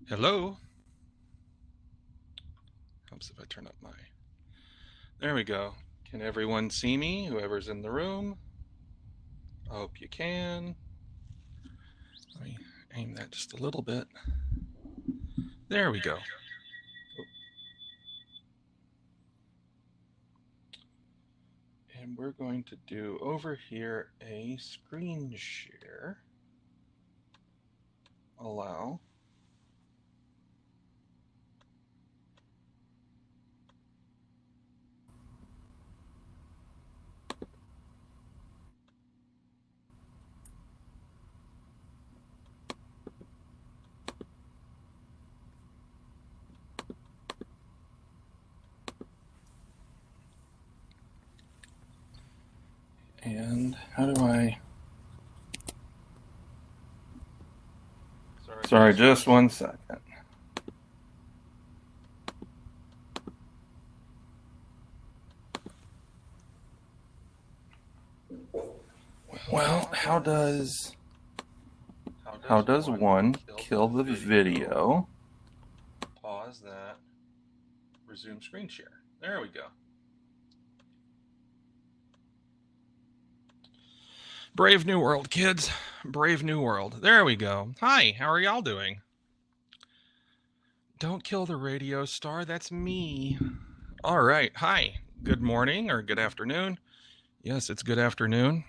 Hello. Helps if I turn up my. There we go. Can everyone see me? Whoever's in the room. I hope you can. Let me aim that just a little bit. There we go. And we're going to do over here a screen share. Allow. And how do I... Sorry, just one second. Well, how does one kill the video? Pause that. Resume screen share. There we go. Brave new world, kids. Brave new world. There we go. Hi, how are y'all doing? Don't kill the radio star. That's me. All right. Hi. Good morning or good afternoon. Yes, it's good afternoon.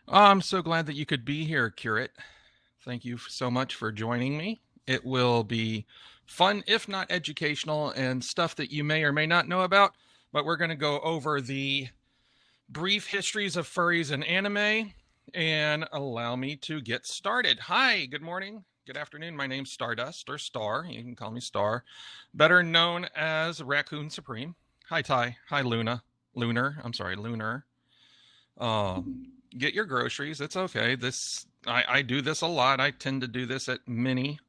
I'm so glad that you could be here, Curate. Thank you so much for joining me. It will be fun, if not educational, and stuff that you may or may not know about. But we're going to go over the brief histories of furries and anime, and allow me to get started. Hi, good morning, good afternoon. My name's Stardust, or Star. You can call me Star, better known as Raccoon Supreme. Hi, Ty. Hi, Lunar. Get your groceries. It's okay. I do this a lot. I tend to do this at many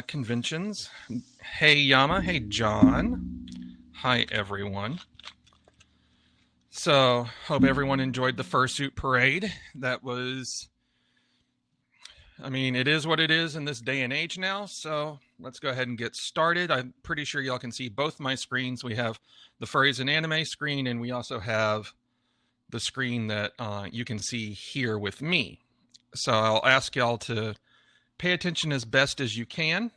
conventions. Hey, Yama. Hey, John. Hi, everyone. So, hope everyone enjoyed the fursuit parade. That was, it is what it is in this day and age now. So, let's go ahead and get started. I'm pretty sure y'all can see both my screens. We have the furries and anime screen, and we also have the screen that you can see here with me. So, I'll ask y'all to pay attention as best as you can.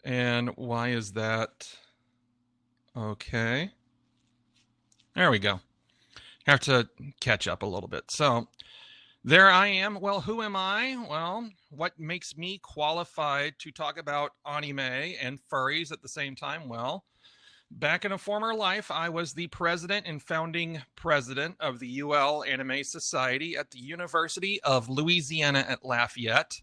And why is that? Okay. There we go. Have to catch up a little bit. So there I am. Well, who am I? Well, what makes me qualified to talk about anime and furries at the same time? Well, back in a former life, I was the president and founding president of the UL Anime Society at the University of Louisiana at Lafayette.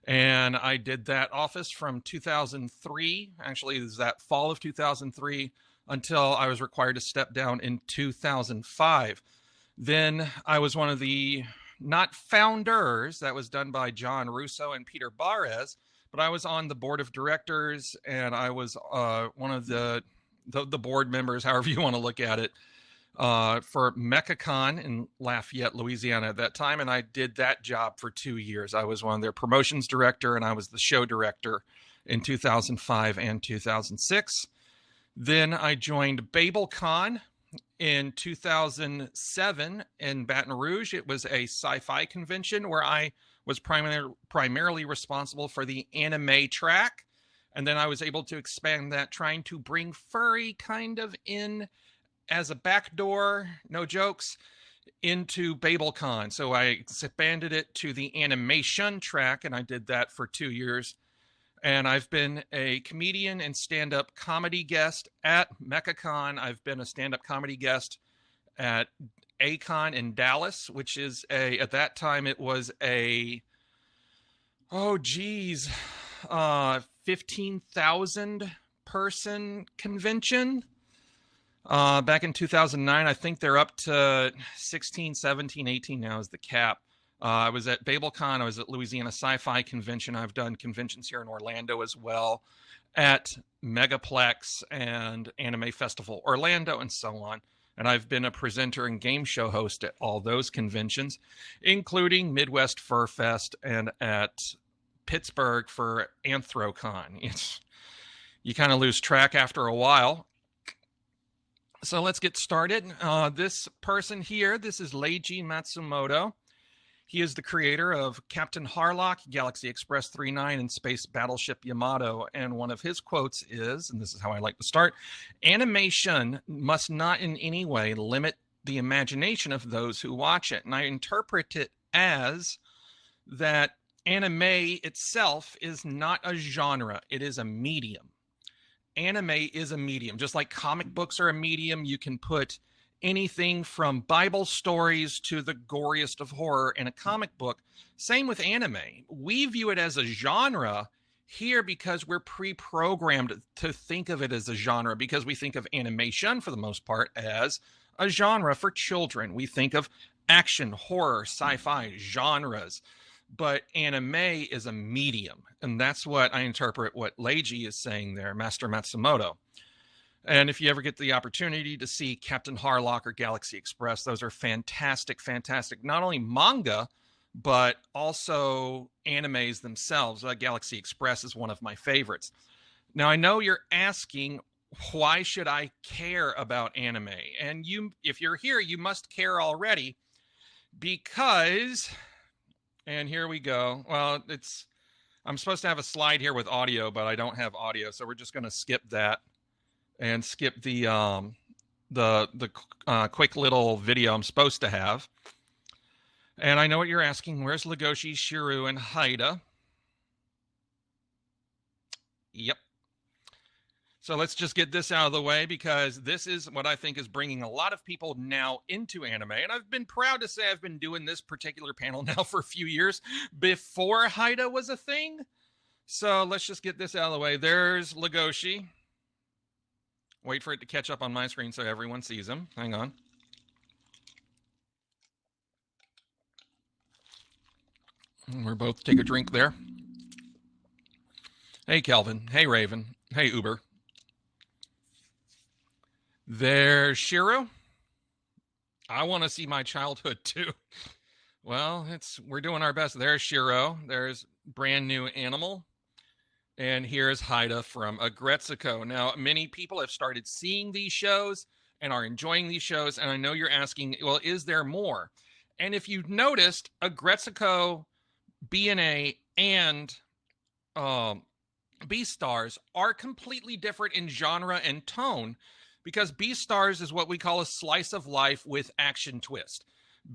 And I did that office from 2003. Actually, it was that fall of 2003 until I was required to step down in 2005. Then I was one of the, not founders, that was done by John Russo and Peter Barres, but I was on the board of directors, and I was one of the board members, however you want to look at it, for MechaCon in Lafayette, Louisiana at that time, and I did that job for 2 years. I was one of their promotions director, and I was the show director in 2005 and 2006. Then I joined BabelCon in 2007 in Baton Rouge. It was a sci-fi convention where I was primarily responsible for the anime track. And then I was able to expand that, trying to bring furry kind of in as a backdoor, no jokes, into BabelCon. So I expanded it to the animation track, and I did that for 2 years. And I've been a comedian and stand-up comedy guest at MechaCon. I've been a stand-up comedy guest at A-Con in Dallas, which is at that time it was 15,000 person convention. Back in 2009, I think they're up to 16, 17, 18 now is the cap. I was at BabelCon. I was at Louisiana Sci-Fi Convention. I've done conventions here in Orlando as well, at Megaplex and Anime Festival Orlando, and so on. And I've been a presenter and game show host at all those conventions, including Midwest Fur Fest and at Pittsburgh for Anthrocon. You kind of lose track after a while. So let's get started. This person here, this is Leiji Matsumoto. He is the creator of Captain Harlock, Galaxy Express 39, and Space Battleship Yamato. And one of his quotes is, and this is how I like to start, animation must not in any way limit the imagination of those who watch it. And I interpret it as that anime itself is not a genre, it is a medium. Anime is a medium. Just like comic books are a medium, you can put anything from Bible stories to the goriest of horror in a comic book. Same with anime. We view it as a genre here because we're pre-programmed to think of it as a genre, because we think of animation for the most part as a genre for children. We think of action, horror, sci-fi genres, but anime is a medium. And that's what I interpret what Leiji is saying there, Master Matsumoto. And if you ever get the opportunity to see Captain Harlock or Galaxy Express, those are fantastic, fantastic, not only manga, but also animes themselves. Galaxy Express is one of my favorites. Now, I know you're asking, why should I care about anime? And if you're here, you must care already, because, and here we go. Well, I'm supposed to have a slide here with audio, but I don't have audio, so we're just going to skip that. And skip the quick little video I'm supposed to have. And I know what you're asking. Where's Legoshi, Shiru, and Haida? Yep. So let's just get this out of the way, because this is what I think is bringing a lot of people now into anime. And I've been proud to say I've been doing this particular panel now for a few years before Haida was a thing. So let's just get this out of the way. There's Legoshi. Wait for it to catch up on my screen so everyone sees him. Hang on. We're both take a drink there. Hey, Kelvin. Hey, Raven. Hey, Uber. There's Shiro. I want to see my childhood too. Well, we're doing our best. There's Shiro. There's brand new animal. And here's Haida from Agretsuko. Now, many people have started seeing these shows and are enjoying these shows. And I know you're asking, well, is there more? And if you've noticed, Agretsuko, BNA, and Beastars are completely different in genre and tone, because Beastars is what we call a slice of life with action twist.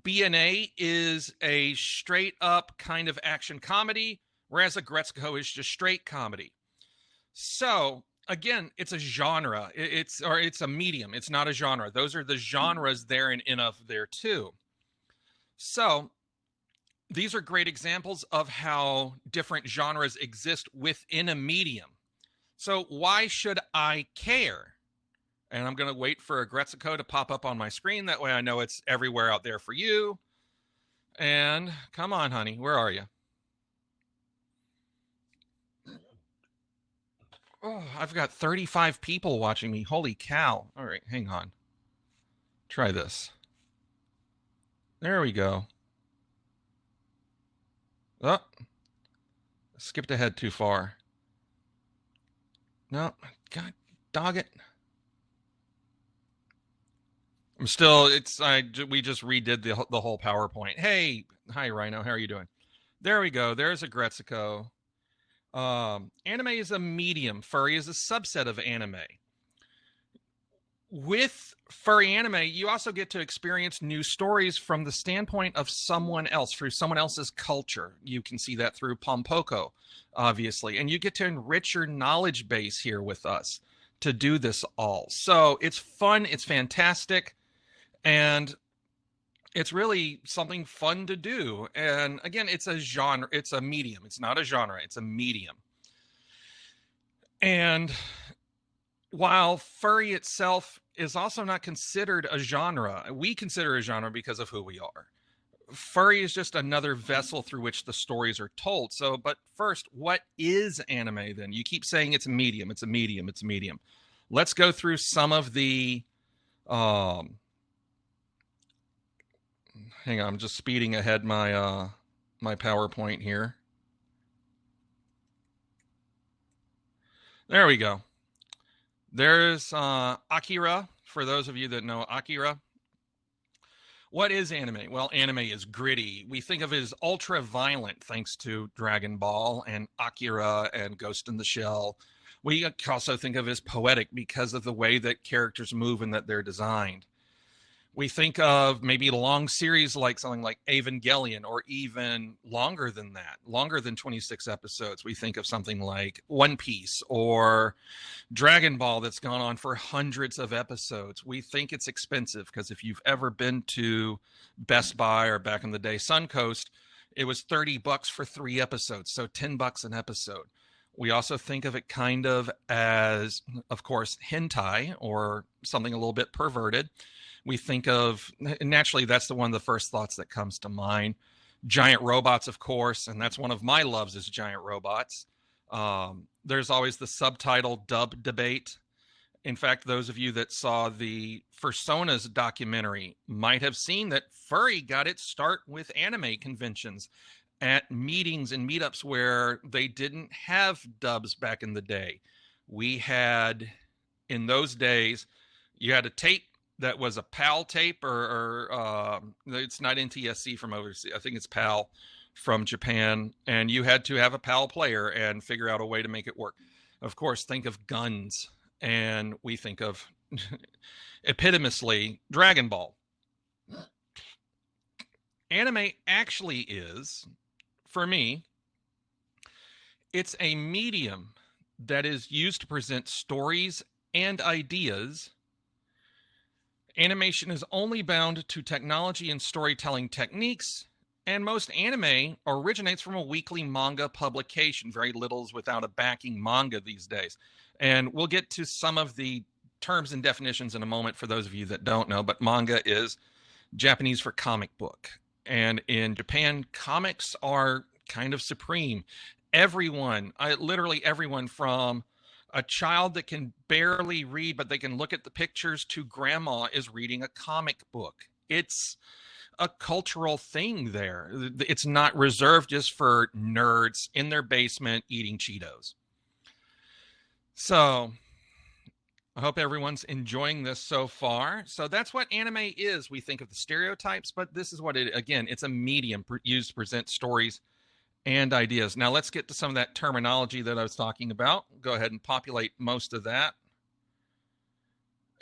BNA is a straight up kind of action comedy, whereas Agretsuko is just straight comedy. So again, it's a genre. It's a medium. It's not a genre. Those are the genres there and in of there too. So these are great examples of how different genres exist within a medium. So why should I care? And I'm going to wait for Agretsuko to pop up on my screen. That way I know it's everywhere out there for you. And come on, honey, where are you? Oh, I've got 35 people watching me. Holy cow. All right, hang on. Try this. There we go. Oh, skipped ahead too far. No, God, dog it. I'm still, we just redid the whole PowerPoint. Hey, hi, Rhino. How are you doing? There we go. There's Agretsuko. Anime is a medium. Furry is a subset of anime. With furry anime, you also get to experience new stories from the standpoint of someone else, through someone else's culture. You can see that through Boko, obviously. And you get to enrich your knowledge base here with us to do this all. So it's fun. It's fantastic. And it's really something fun to do. And again, it's a genre. It's a medium. It's not a genre. It's a medium. And while furry itself is also not considered a genre, we consider a genre because of who we are. Furry is just another vessel through which the stories are told. So, but first, what is anime then? You keep saying it's a medium, it's a medium, it's a medium. Let's go through some of the Hang on, I'm just speeding ahead my my PowerPoint here. There we go. There's Akira, for those of you that know Akira. What is anime? Well, anime is gritty. We think of it as ultra violent thanks to Dragon Ball and Akira and Ghost in the Shell. We also think of it as poetic because of the way that characters move and that they're designed. We think of maybe a long series like something like Evangelion, or even longer than that, longer than 26 episodes. We think of something like One Piece or Dragon Ball that's gone on for hundreds of episodes. We think it's expensive because if you've ever been to Best Buy or back in the day Suncoast, it was $30 for 3 episodes, so $10 an episode. We also think of it kind of as, of course, hentai or something a little bit perverted. We think of, naturally, that's one of the first thoughts that comes to mind. Giant robots, of course, and that's one of my loves is giant robots. There's always the subtitle dub debate. In fact, those of you that saw the Fursonas documentary might have seen that Furry got its start with anime conventions at meetings and meetups where they didn't have dubs back in the day. We had, in those days, you had a tape that was a PAL tape, or it's not NTSC from overseas. I think it's PAL from Japan, and you had to have a PAL player and figure out a way to make it work. Of course, think of guns, and we think of epitomously Dragon Ball. Anime actually is, for me, it's a medium that is used to present stories and ideas. Animation is only bound to technology and storytelling techniques, and most anime originates from a weekly manga publication. Very little is without a backing manga these days. And we'll get to some of the terms and definitions in a moment for those of you that don't know, but manga is Japanese for comic book. And in Japan, comics are kind of supreme. Everyone, literally everyone from a child that can barely read, but they can look at the pictures, to grandma is reading a comic book. It's a cultural thing there. It's not reserved just for nerds in their basement eating Cheetos. So I hope everyone's enjoying this so far. So that's what anime is. We think of the stereotypes, but this is what it, again, it's a medium used to present stories and ideas. Now let's get to some of that terminology that I was talking about. Go ahead and populate most of that.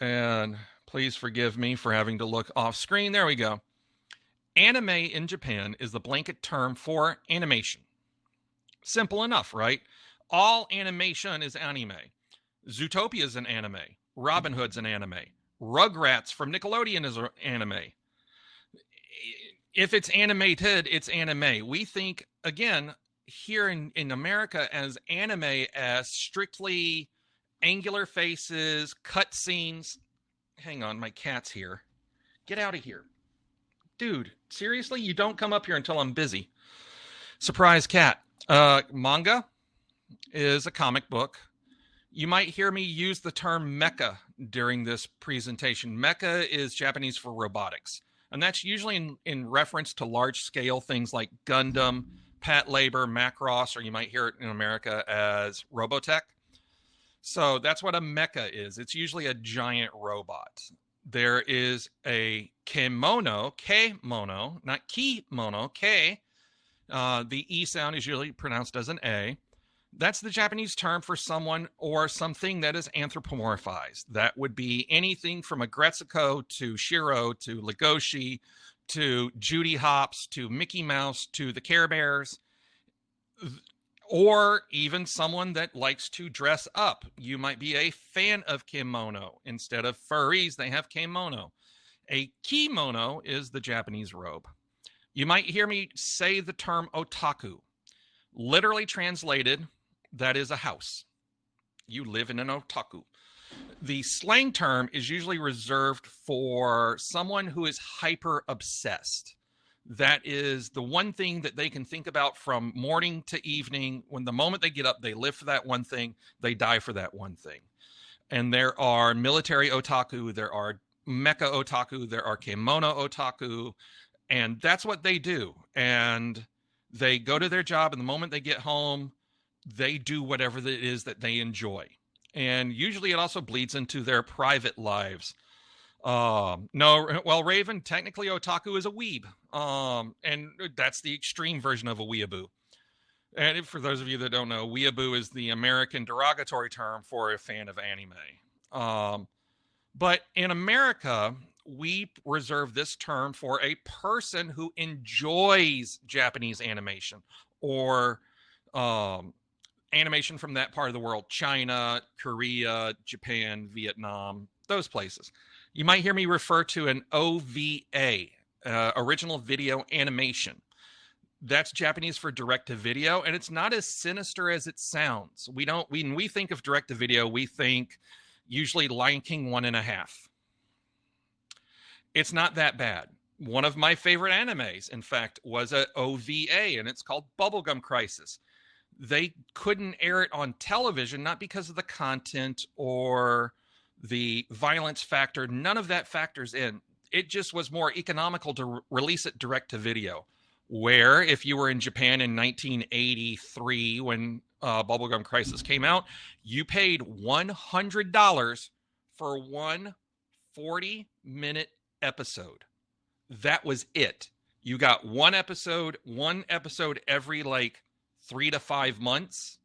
And please forgive me for having to look off screen. There we go. Anime in Japan is the blanket term for animation. Simple enough, right? All animation is anime. Zootopia is an anime. Robin Hood's an anime. Rugrats from Nickelodeon is an anime. If it's animated, it's anime. We think, again, here in America as anime as strictly angular faces, cut scenes. Hang on, my cat's here. Get out of here. Dude, seriously? You don't come up here until I'm busy. Surprise cat. Manga is a comic book. You might hear me use the term mecha during this presentation. Mecha is Japanese for robotics. And that's usually in reference to large-scale things like Gundam, Patlabor, Macross, or you might hear it in America as Robotech. So that's what a mecha is. It's usually a giant robot. There is a kemono, not kimono, ke. The E sound is usually pronounced as an A. That's the Japanese term for someone or something that is anthropomorphized. That would be anything from a Gretsuko to Shiro to Legoshi to Judy Hopps to Mickey Mouse to the Care Bears, or even someone that likes to dress up. You might be a fan of kimono. Instead of furries, they have kimono. A kimono is the Japanese robe. You might hear me say the term otaku. Literally translated, that is a house. You live in an otaku. The slang term is usually reserved for someone who is hyper obsessed. That is the one thing that they can think about from morning to evening. When the moment they get up, they live for that one thing. They die for that one thing. And there are military otaku. There are mecha otaku. There are kimono otaku. And that's what they do. And they go to their job, and the moment they get home, they do whatever it is that they enjoy. And usually it also bleeds into their private lives. No, well, Raven, technically otaku is a weeb. And that's the extreme version of a weeaboo. And for those of you that don't know, weeaboo is the American derogatory term for a fan of anime. But in America, we reserve this term for a person who enjoys Japanese animation or animation from that part of the world: China, Korea, Japan, Vietnam, those places. You might hear me refer to an OVA, original video animation. That's Japanese for direct to video, and it's not as sinister as it sounds. When we think of direct to video, we think usually Lion King 1.5. It's not that bad. One of my favorite animes, in fact, was a OVA, and it's called Bubblegum Crisis. They couldn't air it on television, not because of the content or the violence factor. None of that factors in. It just was more economical to release it direct to video. Where if you were in Japan in 1983 when Bubblegum Crisis came out, you paid $100 for one 40-minute episode. That was it. You got one episode every like 3 to 5 months,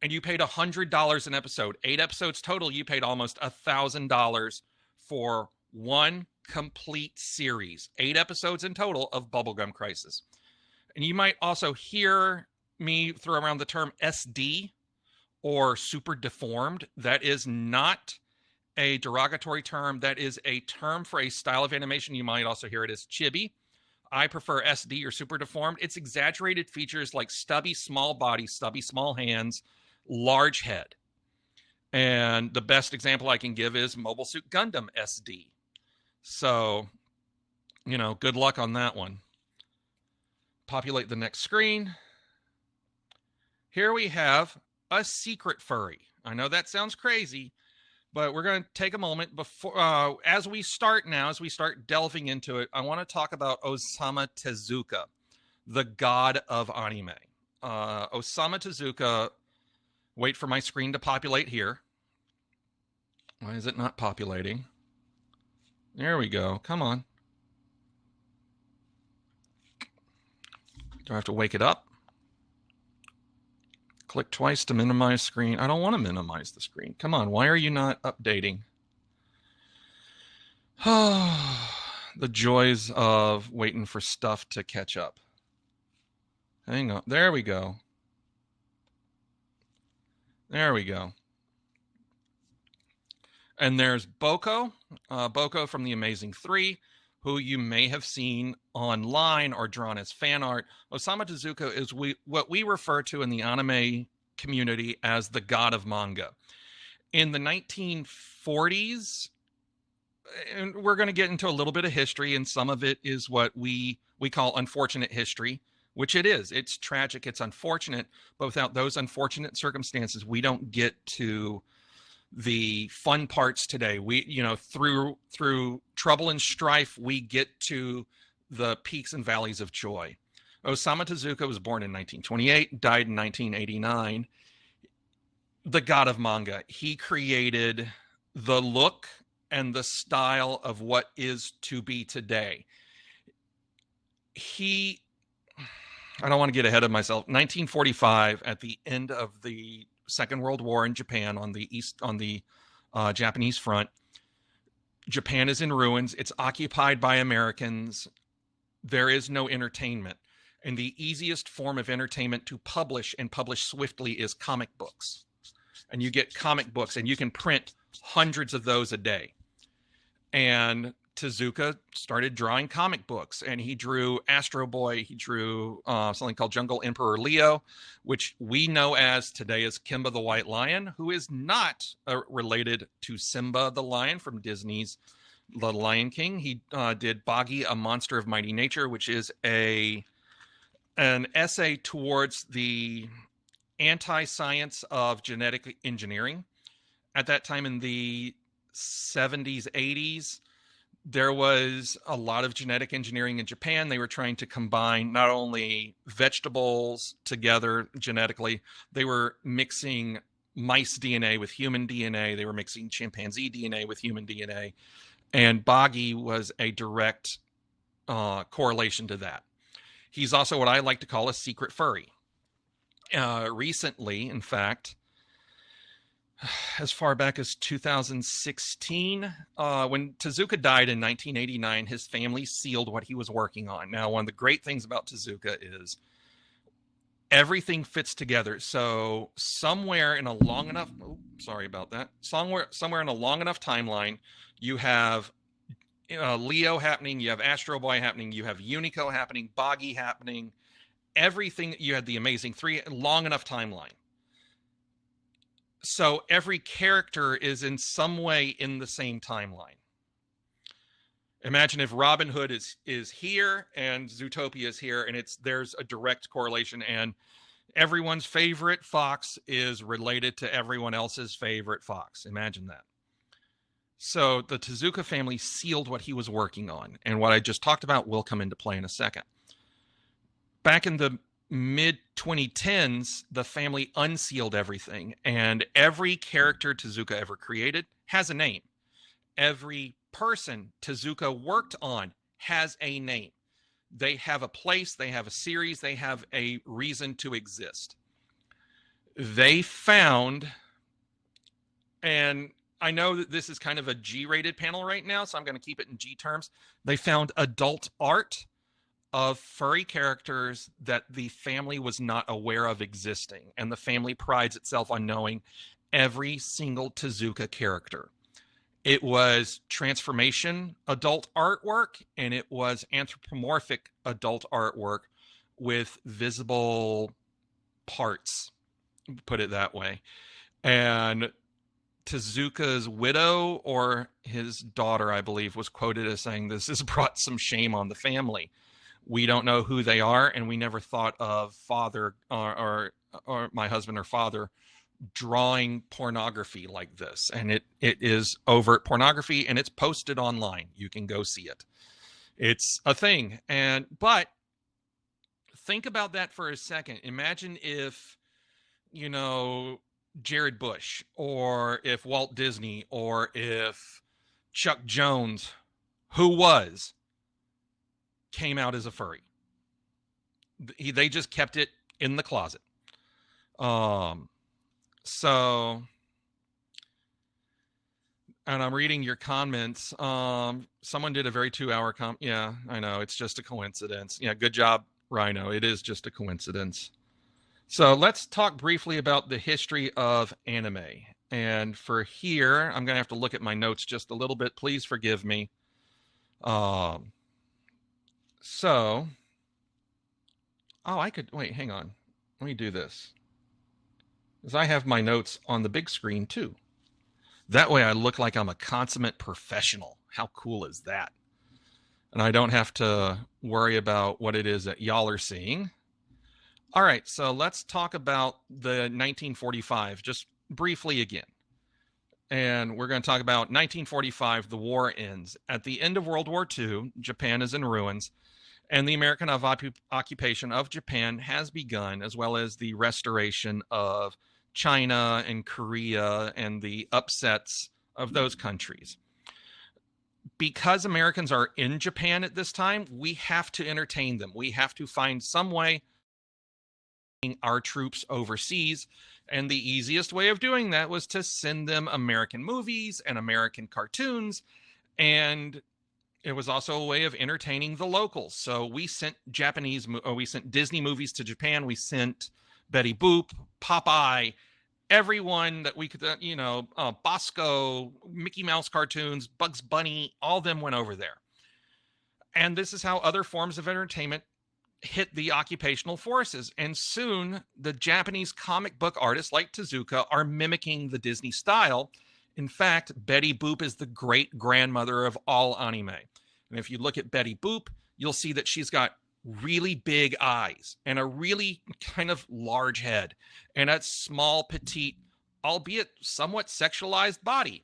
and you paid $100 an episode. 8 episodes total, you paid almost $1,000 for one complete series. 8 episodes in total of Bubblegum Crisis. And you might also hear me throw around the term SD or super deformed. That is not a derogatory term. That is a term for a style of animation. You might also hear it as chibi. I prefer SD or super deformed. It's exaggerated features like stubby small body, stubby small hands, large head. And the best example I can give is Mobile Suit Gundam SD. So, good luck on that one. Populate the next screen. Here we have a secret furry. I know that sounds crazy, but we're going to take a moment before, as we start delving into it. I want to talk about Osamu Tezuka, the god of anime. Osamu Tezuka, wait for my screen to populate here. Why is it not populating? There we go. Come on. Do I have to wake it up? Click twice to minimize screen. I don't want to minimize the screen. Come on. Why are you not updating? The joys of waiting for stuff to catch up. Hang on. There we go. There we go. And there's Boko. Boko from The Amazing 3, who you may have seen online or drawn as fan art. Osamu Tezuka is what we refer to in the anime community as the god of manga. In the 1940s, and we're going to get into a little bit of history, and some of it is what we call unfortunate history, which it is. It's tragic, it's unfortunate, but without those unfortunate circumstances, we don't get to the fun parts today. We, through trouble and strife, we get to the peaks and valleys of joy. Osamu Tezuka was born in 1928, died in 1989. The god of manga. He created the look and the style of what is to be today. I don't want to get ahead of myself. 1945, at the end of the Second World War in Japan, on the Japanese front, Japan is in ruins. It's occupied by Americans. There is no entertainment. And the easiest form of entertainment to publish, and publish swiftly, is comic books. And you get comic books, and you can print hundreds of those a day. And Tezuka started drawing comic books, and he drew Astro Boy. He drew something called Jungle Emperor Leo, which we know as today as Kimba the White Lion, who is not related to Simba the Lion from Disney's The Lion King. He did Boggy, a Monster of Mighty Nature, which is an essay towards the anti-science of genetic engineering. At that time in the 70s, 80s, there was a lot of genetic engineering in Japan. They were trying to combine not only vegetables together genetically, they were mixing mice DNA with human DNA. They were mixing chimpanzee DNA with human DNA. And Boggy was a direct correlation to that. He's also what I like to call a secret furry. Recently, in fact, as far back as 2016, when Tezuka died in 1989, his family sealed what he was working on. Now, one of the great things about Tezuka is everything fits together. So somewhere in a long enough, sorry about that, somewhere in a long enough timeline, you have Leo happening, you have Astro Boy happening, you have Unico happening, Boggy happening, everything. You had the Amazing Three, long enough timeline. So every character is in some way in the same timeline. Imagine if Robin Hood is here and Zootopia is here, and there's a direct correlation, and everyone's favorite fox is related to everyone else's favorite fox. Imagine that. So the Tezuka family sealed what he was working on, and what I just talked about will come into play in a second. Back in the mid 2010s, the family unsealed everything, and every character Tezuka ever created has a name. Every person Tezuka worked on has a name. They have a place, they have a series, they have a reason to exist. They found, and I know that this is kind of a G-rated panel right now, so I'm going to keep it in G terms. They found adult art of furry characters that the family was not aware of existing. And the family prides itself on knowing every single Tezuka character. It was transformation adult artwork, and it was anthropomorphic adult artwork with visible parts, put it that way. And Tezuka's widow, or his daughter, I believe, was quoted as saying, "This has brought some shame on the family. We don't know who they are, and we never thought of father or my husband or father drawing pornography like this." And it is overt pornography, and it's posted online. You can go see it. It's a thing. But think about that for a second. Imagine if, Jared Bush, or if Walt Disney, or if Chuck Jones, who came out as a furry. They just kept it in the closet. So, and I'm reading your comments. Someone did a very 2-hour Yeah, I know. It's just a coincidence. Yeah, good job, Rhino. It is just a coincidence. So let's talk briefly about the history of anime. And for here, I'm going to have to look at my notes just a little bit. Please forgive me. Wait, hang on. Let me do this. Because I have my notes on the big screen too. That way I look like I'm a consummate professional. How cool is that? And I don't have to worry about what it is that y'all are seeing. All right, so let's talk about the 1945, just briefly again. And we're going to talk about 1945, the war ends. At the end of World War II, Japan is in ruins, and the American occupation of Japan has begun, as well as the restoration of China and Korea and the upsets of those countries. Because Americans are in Japan at this time, we have to entertain them. We have to find some way our troops overseas, and the easiest way of doing that was to send them American movies and American cartoons, and it was also a way of entertaining the locals. So we sent Disney movies to Japan. We sent Betty Boop, Popeye, everyone that we could, Bosco, Mickey Mouse cartoons, Bugs Bunny, all of them went over there. And this is how other forms of entertainment hit the occupational forces. And soon the Japanese comic book artists like Tezuka are mimicking the Disney style. In fact, Betty Boop is the great grandmother of all anime. And if you look at Betty Boop, you'll see that she's got really big eyes and a really kind of large head and a small, petite, albeit somewhat sexualized body.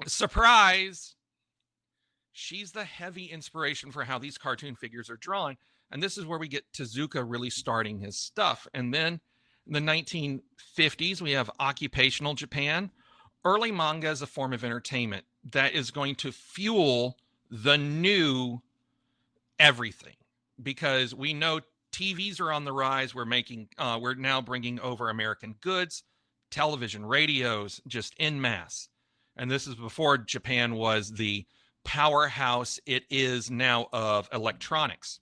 Surprise! She's the heavy inspiration for how these cartoon figures are drawn. And this is where we get Tezuka really starting his stuff. And then in the 1950s, we have occupational Japan. Early manga as a form of entertainment that is going to fuel the new everything, because we know TVs are on the rise. We're now bringing over American goods, television, radios, just en masse. And this is before Japan was the powerhouse it is now of electronics.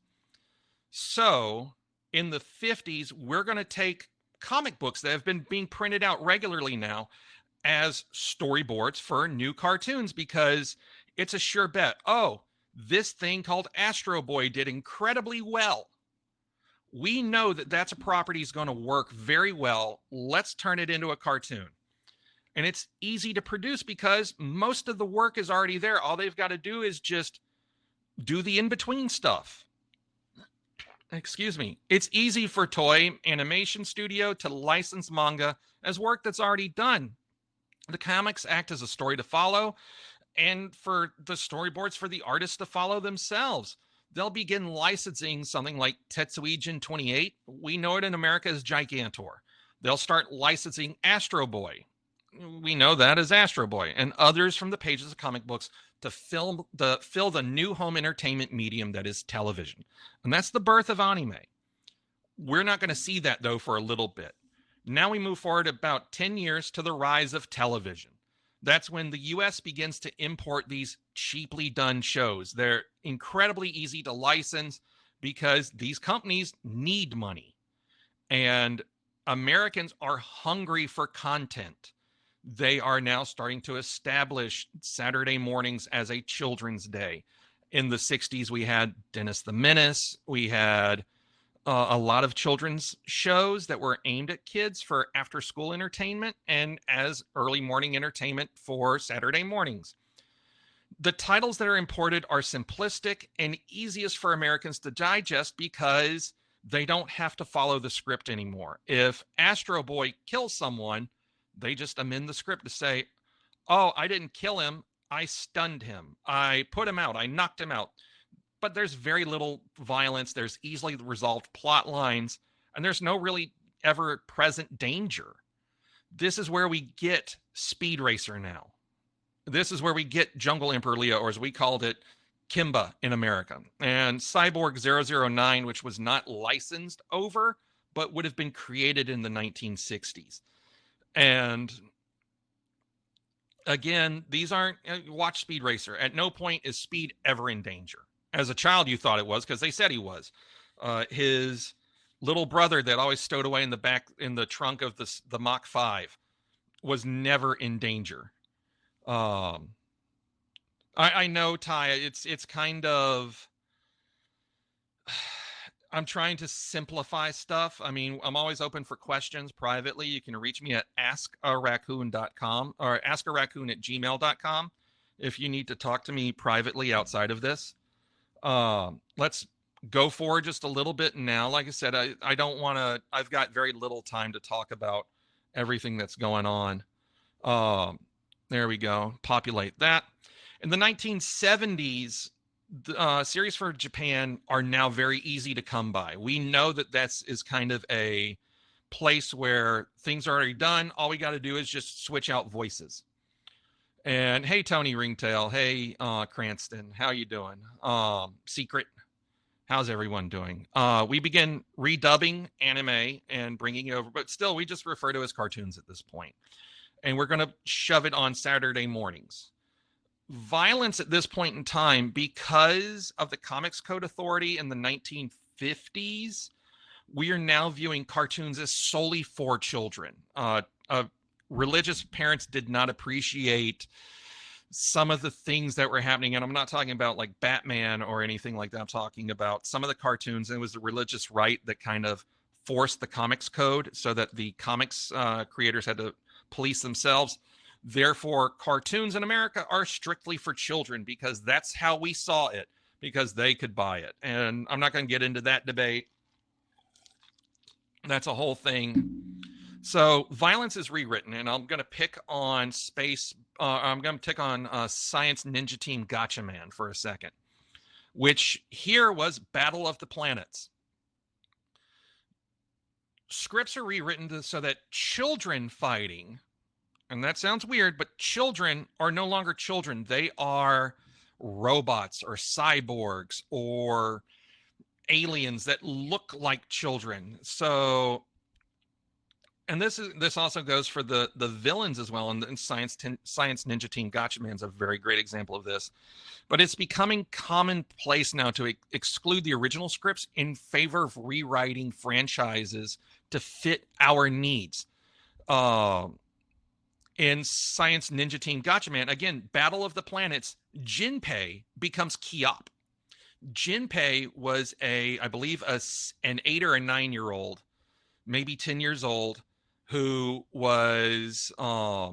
So in the 50s, we're going to take comic books that have been being printed out regularly now as storyboards for new cartoons, because it's a sure bet. Oh, this thing called Astro Boy did incredibly well. We know that that's a property is going to work very well. Let's turn it into a cartoon. And it's easy to produce because most of the work is already there. All they've got to do is just do the in-between stuff. Excuse me. It's easy for Toei Animation Studio to license manga as work that's already done. The comics act as a story to follow, and for the storyboards for the artists to follow themselves. They'll begin licensing something like Tetsuijin 28. We know it in America as Gigantor. They'll start licensing Astro Boy. We know that as Astro Boy, and others from the pages of comic books to fill the new home entertainment medium that is television. And that's the birth of anime. We're not going to see that, though, for a little bit. Now we move forward about 10 years to the rise of television. That's when the US begins to import these cheaply done shows. They're incredibly easy to license because these companies need money. And Americans are hungry for content. They are now starting to establish Saturday mornings as a children's day. In the 60s, we had Dennis the Menace. We had a lot of children's shows that were aimed at kids for after-school entertainment and as early morning entertainment for Saturday mornings. The titles that are imported are simplistic and easiest for Americans to digest because they don't have to follow the script anymore. If Astro Boy kills someone, they just amend the script to say, oh, I didn't kill him, I stunned him, I put him out, I knocked him out. But there's very little violence, there's easily resolved plot lines, and there's no really ever present danger. This is where we get Speed Racer now. This is where we get Jungle Emperor Leo, or as we called it, Kimba in America. And Cyborg 009, which was not licensed over, but would have been created in the 1960s. And again, these aren't, watch Speed Racer. At no point is Speed ever in danger. As a child, you thought it was because they said he was. His little brother that always stowed away in the back, in the trunk of the Mach 5 was never in danger. I know, Ty, it's kind of, I'm trying to simplify stuff. I mean, I'm always open for questions privately. You can reach me at askaraccoon.com or askaraccoon@gmail.com if you need to talk to me privately outside of this. Let's go forward just a little bit now. Like I said, I don't want to, I've got very little time to talk about everything that's going on. There we go. Populate that. In the 1970s, series for Japan are now very easy to come by. We know that is kind of a place where things are already done. All we got to do is just switch out voices. And hey, Tony Ringtail. Hey, Cranston. How you doing? Secret. How's everyone doing? We begin redubbing anime and bringing it over, but still we just refer to it as cartoons at this point. And we're going to shove it on Saturday mornings. Violence at this point in time, because of the Comics Code Authority in the 1950s, we are now viewing cartoons as solely for children. Religious parents did not appreciate some of the things that were happening. And I'm not talking about like Batman or anything like that. I'm talking about some of the cartoons. And it was the religious right that kind of forced the Comics Code so that the comics creators had to police themselves. Therefore, cartoons in America are strictly for children because that's how we saw it, because they could buy it. And I'm not going to get into that debate. That's a whole thing. So violence is rewritten, and I'm going to pick on space I'm going to tick on Science Ninja Team Gotcha Man for a second, which here was Battle of the Planets. Scripts are rewritten so that children fighting, and that sounds weird, but children are no longer children. They are robots or cyborgs or aliens that look like children. So, and this also goes for the villains as well. And Science Ninja Team Gotcha Man's a very great example of this. But it's becoming commonplace now to exclude the original scripts in favor of rewriting franchises to fit our needs. In Science Ninja Team Gotcha Man, again, Battle of the Planets, Jinpei becomes Kiop. Jinpei was I believe, an 8 or a 9-year-old, maybe 10 years old, who was, I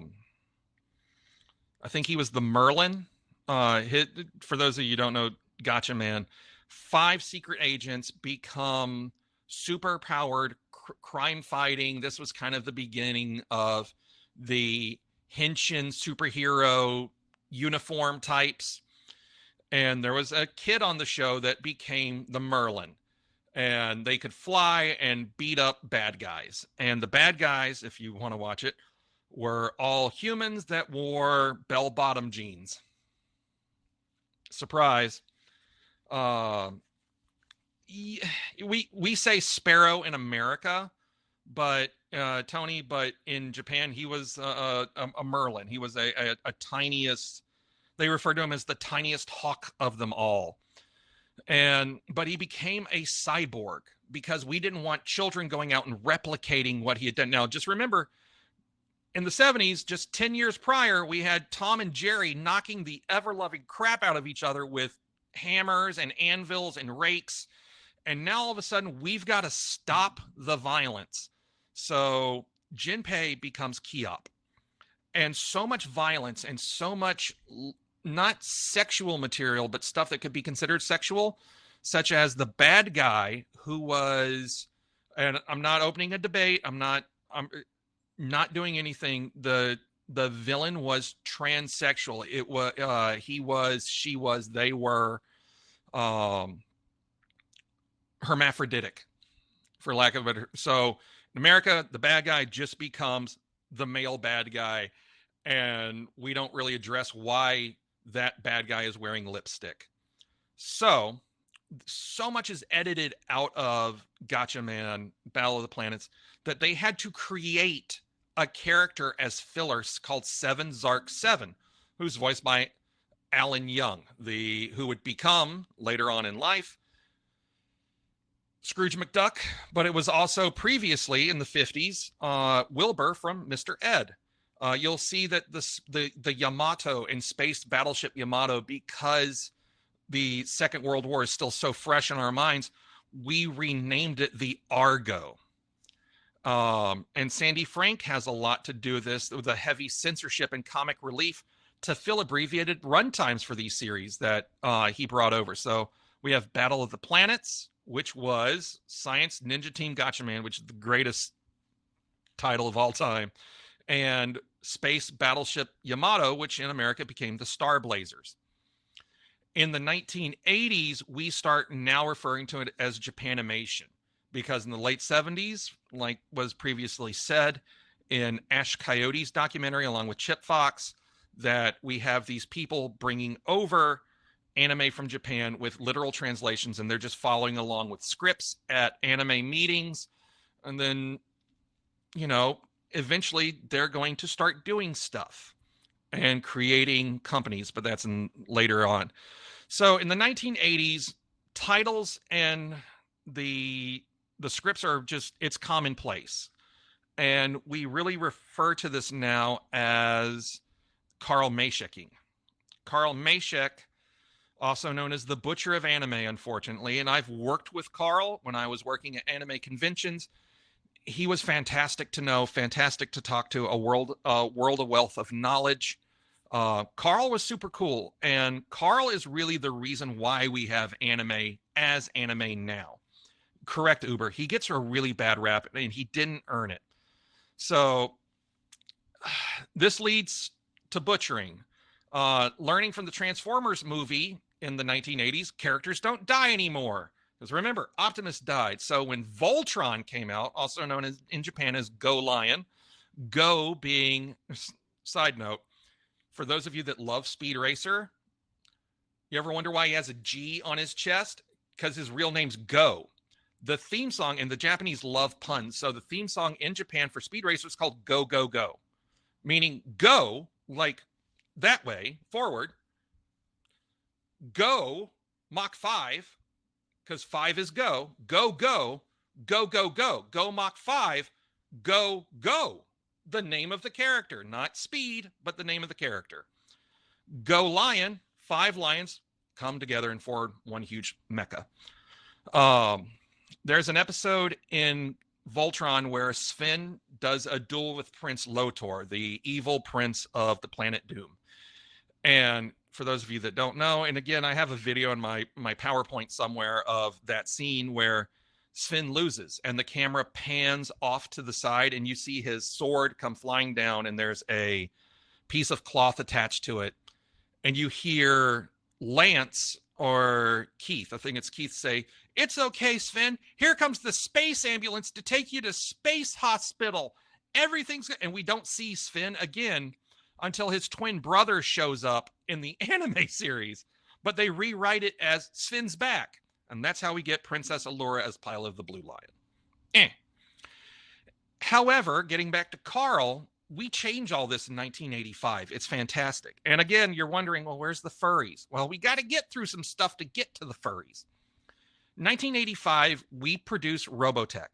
think he was the Merlin. For those of you who don't know Gotcha Man, 5 secret agents become super powered crime fighting. This was kind of the beginning of the Henshin superhero uniform types. And there was a kid on the show that became the Merlin. And they could fly and beat up bad guys. And the bad guys, if you want to watch it, were all humans that wore bell-bottom jeans. Surprise. We say sparrow in America, but Tony, but in Japan, he was a Merlin. He was a tiniest, they referred to him as the tiniest hawk of them all. But he became a cyborg because we didn't want children going out and replicating what he had done. Now, just remember, in the 70s, just 10 years prior, we had Tom and Jerry knocking the ever-loving crap out of each other with hammers and anvils and rakes. And now all of a sudden, we've got to stop the violence. So Jinpei becomes Kiop. And so much violence and so much not sexual material, but stuff that could be considered sexual, such as the bad guy who was, and I'm not opening a debate, I'm not doing anything. The villain was transsexual. It was he was, she was, they were hermaphroditic, for lack of a better. So in America, the bad guy just becomes the male bad guy, and we don't really address why that bad guy is wearing lipstick. So much is edited out of Gotcha Man, Battle of the Planets, that they had to create a character as filler called 7 Zark 7, who's voiced by Alan Young, who would become, later on in life, Scrooge McDuck, but it was also previously in the 50s, Wilbur from Mr. Ed. You'll see that the Yamato in Space Battleship Yamato, because the Second World War is still so fresh in our minds, we renamed it the Argo. And Sandy Frank has a lot to do with this, with the heavy censorship and comic relief to fill abbreviated runtimes for these series that he brought over. So we have Battle of the Planets, which was Science Ninja Team Gotcha Man, which is the greatest title of all time, and Space Battleship Yamato, which in America became the Star Blazers. In the 1980s, we start now referring to it as Japanimation, because in the late 70s, like was previously said in Ash Coyote's documentary along with Chip Fox, that we have these people bringing over anime from Japan with literal translations, and they're just following along with scripts at anime meetings. And then, eventually they're going to start doing stuff and creating companies, but that's later on. So in the 1980s, titles and the scripts are just, it's commonplace. And we really refer to this now as Carl Maysheking. Carl Mayshek, also known as the Butcher of Anime, unfortunately. And I've worked with Carl when I was working at anime conventions. He was fantastic to know, fantastic to talk to, a world of wealth of knowledge. Carl was super cool. And Carl is really the reason why we have anime as anime now. Correct, Uber. He gets a really bad rap, and he didn't earn it. So this leads to butchering. Learning from the Transformers movie in the 1980s, characters don't die anymore. Because remember, Optimus died. So when Voltron came out, also known as in Japan as Go Lion, Go being, side note, for those of you that love Speed Racer, you ever wonder why he has a G on his chest? Because his real name's Go. The theme song, and the Japanese love puns, so the theme song in Japan for Speed Racer is called Go, Go, Go, meaning go, like that way, forward, go, Mach 5, because 5 is go, go, go, go, go, go, go Mach 5, go, go. The name of the character, not speed, but the name of the character. Go Lion, 5 lions come together and form one huge mecha. There's an episode in Voltron where Sven does a duel with Prince Lotor, the evil prince of the planet Doom. And for those of you that don't know, and again, I have a video in my PowerPoint somewhere of that scene where Sven loses and the camera pans off to the side and you see his sword come flying down and there's a piece of cloth attached to it. And you hear Lance or Keith, I think it's Keith, say, "It's okay, Sven. Here comes the space ambulance to take you to Space Hospital. Everything's good." And we don't see Sven again until his twin brother shows up in the anime series. But they rewrite it as Sven's back. And that's how we get Princess Allura as Pilot of the Blue Lion. However, getting back to Carl, we change all this in 1985. It's fantastic. And again, you're wondering, well, where's the furries? Well, we got to get through some stuff to get to the furries. 1985, we produce Robotech.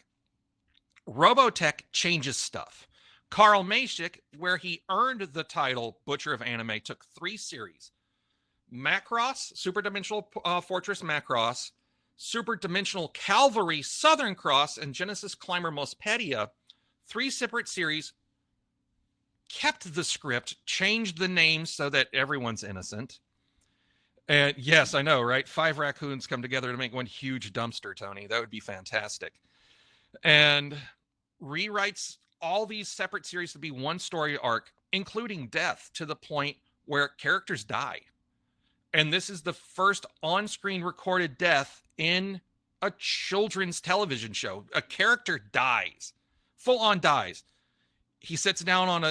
Robotech changes stuff. Carl Mashik, where he earned the title Butcher of Anime, took 3 series. Macross, Super Dimensional Fortress Macross, Super Dimensional Cavalry Southern Cross, and Genesis Climber Mospedia, 3 separate series, kept the script, changed the names so that everyone's innocent. And yes, I know, right? 5 raccoons come together to make one huge dumpster, Tony. That would be fantastic. And rewrites all these separate series to be one story arc, including death, to the point where characters die. And this is the first on-screen recorded death in a children's television show. A character dies, full on dies. He sits down on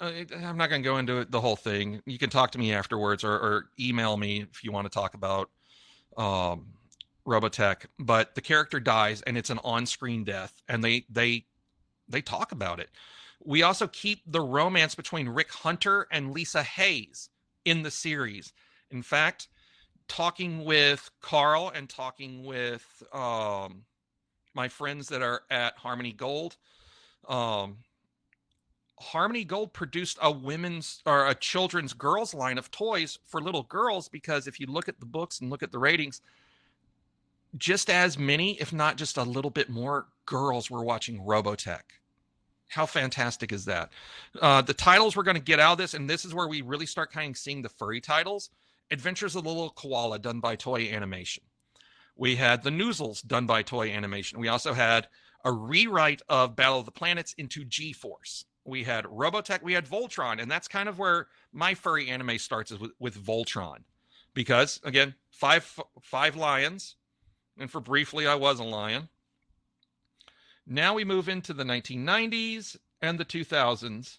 I'm not going to go into the whole thing. You can talk to me afterwards or email me if you want to talk about Robotech. But the character dies and it's an on-screen death, and they talk about it. We also keep the romance between Rick Hunter and Lisa Hayes in the series. In fact, talking with Carl and talking with my friends that are at Harmony Gold, Harmony Gold produced a children's girls line of toys for little girls, because if you look at the books and look at the ratings, just as many, if not just a little bit more, girls were watching Robotech. How fantastic is that? The titles we're going to get out of this, and this is where we really start kind of seeing the furry titles. Adventures of the Little Koala, done by Toei Animation. We had the Noozles, done by Toei Animation. We also had a rewrite of Battle of the Planets into G-Force. We had Robotech, we had Voltron, and that's kind of where my furry anime starts, is with Voltron. Because, again, five lions, and for briefly I was a lion. Now we move into the 1990s and the 2000s.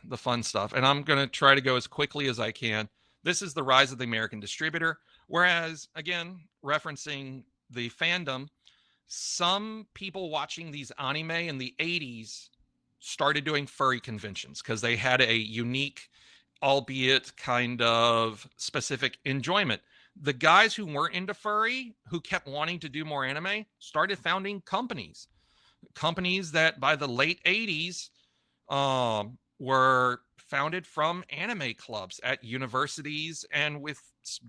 The fun stuff. And I'm going to try to go as quickly as I can. This is the rise of the American distributor. Whereas, again, referencing the fandom, some people watching these anime in the 80s started doing furry conventions because they had a unique, albeit kind of specific enjoyment. The guys who weren't into furry, who kept wanting to do more anime, started founding companies. Companies that by the late 80s were founded from anime clubs at universities and with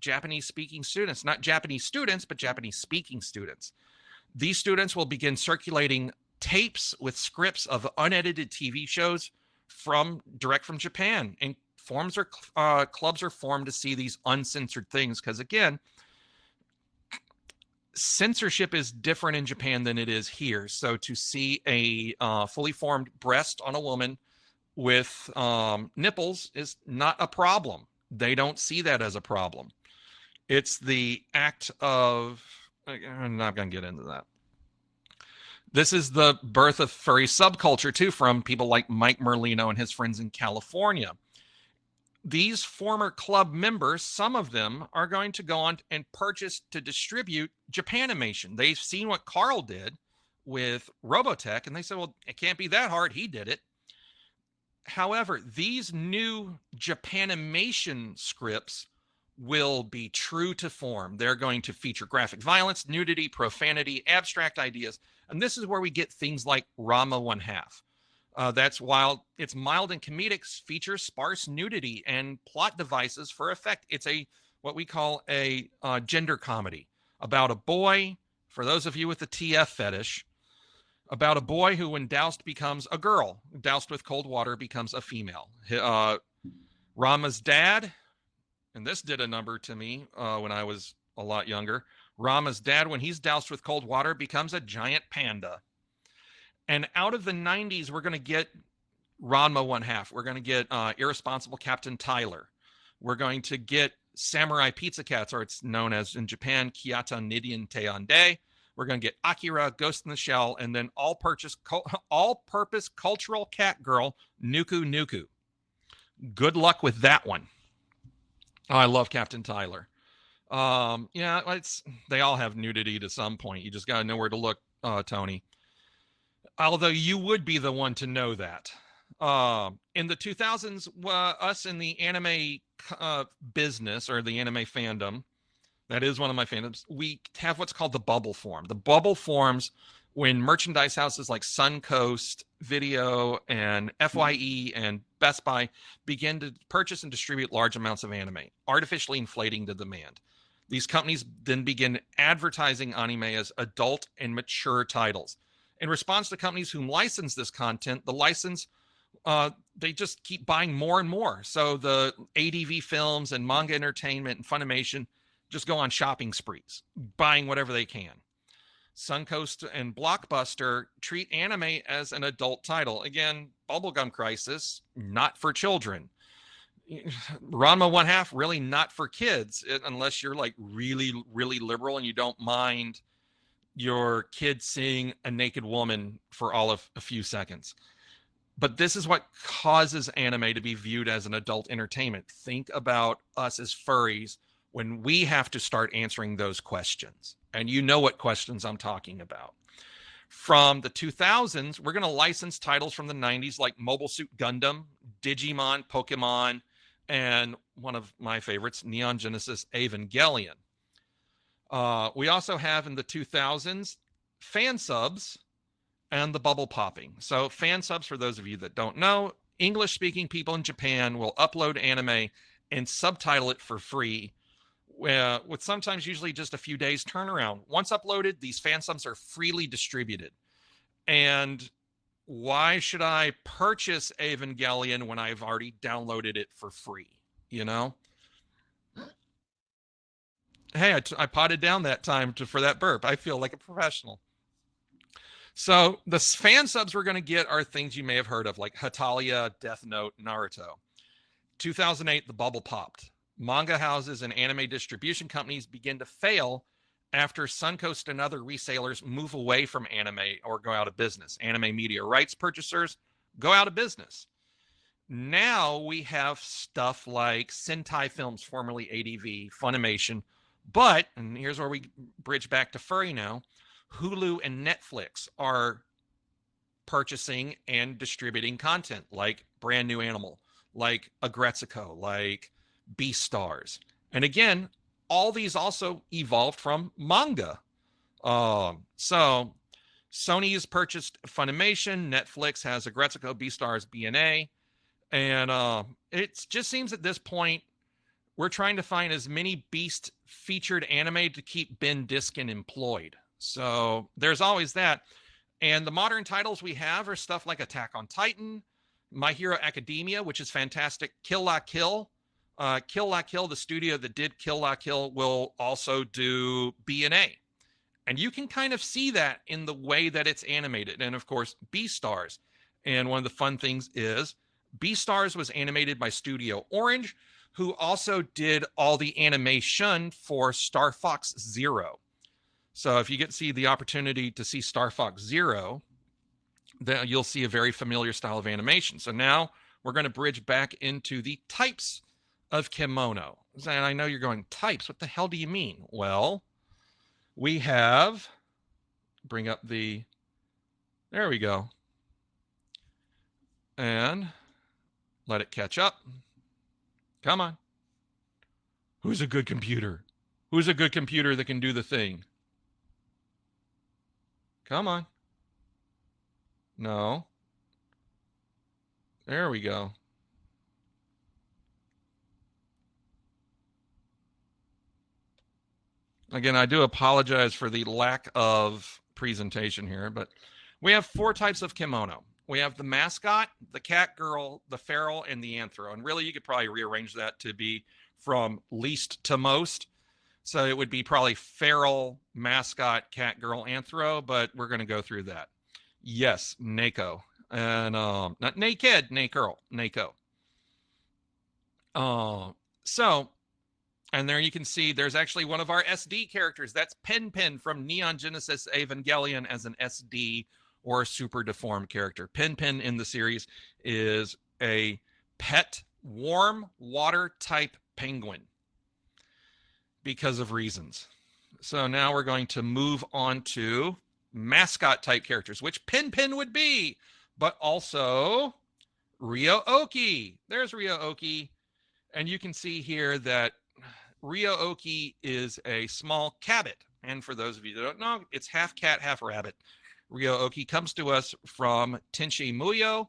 Japanese-speaking students. Not Japanese students, but Japanese-speaking students. These students will begin circulating tapes with scripts of unedited TV shows direct from Japan. And clubs are formed to see these uncensored things. Because again, censorship is different in Japan than it is here. So to see a fully formed breast on a woman with nipples is not a problem. They don't see that as a problem. It's the act of, I'm not going to get into that. This is the birth of furry subculture, too, from people like Mike Merlino and his friends in California. These former club members, some of them are going to go on and purchase to distribute Japanimation. They've seen what Carl did with Robotech, and they said, well, it can't be that hard. He did it. However, these new Japanimation scripts will be true to form. They're going to feature graphic violence, nudity, profanity, abstract ideas. And this is where we get things like Rama 1/2. That's while it's mild and comedic, features sparse nudity and plot devices for effect. It's what we call a gender comedy about a boy, for those of you with the TF fetish, about a boy who, when doused, becomes a girl. Doused with cold water, becomes a female. Rama's dad, and this did a number to me when I was a lot younger. Rama's dad, when he's doused with cold water, becomes a giant panda. And out of the 90s, we're going to get Ranma 1/2. We're going to get Irresponsible Captain Tyler. We're going to get Samurai Pizza Cats, or it's known as in Japan, Kiyata Nidian Teande. We're going to get Akira, Ghost in the Shell, and then all-purpose cultural cat girl, Nuku Nuku. Good luck with that one. Oh, I love Captain Tyler. Yeah, they all have nudity to some point. You just got to know where to look, Tony. Although you would be the one to know that. In the 2000s, us in the anime business, or the anime fandom, that is one of my fandoms, we have what's called the bubble form. The bubble forms when merchandise houses like Suncoast Video and FYE and Best Buy begin to purchase and distribute large amounts of anime, artificially inflating the demand. These companies then begin advertising anime as adult and mature titles. In response to companies who license this content, the license, they just keep buying more and more. So the ADV Films and Manga Entertainment and Funimation just go on shopping sprees, buying whatever they can. Suncoast and Blockbuster treat anime as an adult title. Again, Bubblegum Crisis, not for children. Ranma 1/2, really not for kids, unless you're like really, really liberal and you don't mind your kid seeing a naked woman for all of a few seconds. But this is what causes anime to be viewed as an adult entertainment. Think about us as furries when we have to start answering those questions. And you know what questions I'm talking about. From the 2000s, we're going to license titles from the 90s like Mobile Suit Gundam, Digimon, Pokemon, and one of my favorites, Neon Genesis Evangelion. We also have in the 2000s fan subs and the bubble popping. So fan subs, for those of you that don't know, English-speaking people in Japan will upload anime and subtitle it for free, with sometimes usually just a few days turnaround. Once uploaded, these fan subs are freely distributed. And why should I purchase Evangelion when I've already downloaded it for free? You know? Hey, I potted down that time for that burp. I feel like a professional. So the fan subs we're going to get are things you may have heard of, like Hatalia, Death Note, Naruto. 2008, the bubble popped. Manga houses and anime distribution companies begin to fail after Suncoast and other resellers move away from anime or go out of business. Anime media rights purchasers go out of business. Now we have stuff like Sentai Films, formerly ADV, Funimation, but, and here's where we bridge back to Furry now, Hulu and Netflix are purchasing and distributing content like Brand New Animal, like Agretsuko, like Beastars. And again, all these also evolved from manga. So Sony has purchased Funimation, Netflix has Agretsuko, Beastars, BNA, and it just seems at this point we're trying to find as many Beast featured anime to keep Ben Diskin employed. So there's always that. And the modern titles we have are stuff like Attack on Titan, My Hero Academia, which is fantastic, Kill La Kill. Kill La Kill, the studio that did Kill La Kill, will also do BNA. And you can kind of see that in the way that it's animated. And of course, Beastars. And one of the fun things is Beastars was animated by Studio Orange, who also did all the animation for Star Fox Zero. So if you get to see the opportunity to see Star Fox Zero, then you'll see a very familiar style of animation. So now we're going to bridge back into the types of kimono. And I know you're going, types? What the hell do you mean? Well, we have, bring up the, there we go. And let it catch up. Come on. Who's a good computer? Who's a good computer that can do the thing? Come on. No. There we go. Again, I do apologize for the lack of presentation here, but we have 4 types of kimono. We have the mascot, the cat girl, the feral, and the anthro. And really, you could probably rearrange that to be from least to most. So it would be probably feral, mascot, cat girl, anthro, but we're going to go through that. Yes, Neko. And not naked, Nakirl, Neko. So, and there you can see there's actually one of our SD characters. That's Pen Pen from Neon Genesis Evangelion as an SD or a super deformed character. Pen Pen in the series is a pet warm water type penguin because of reasons. So now we're going to move on to mascot type characters, which Pen Pen would be, but also Ryo-Oki. There's Ryo-Oki. And you can see here that Ryo-Oki is a small cabbit. And for those of you that don't know, it's half cat, half rabbit. Ryo-Oki comes to us from Tenchi Muyo,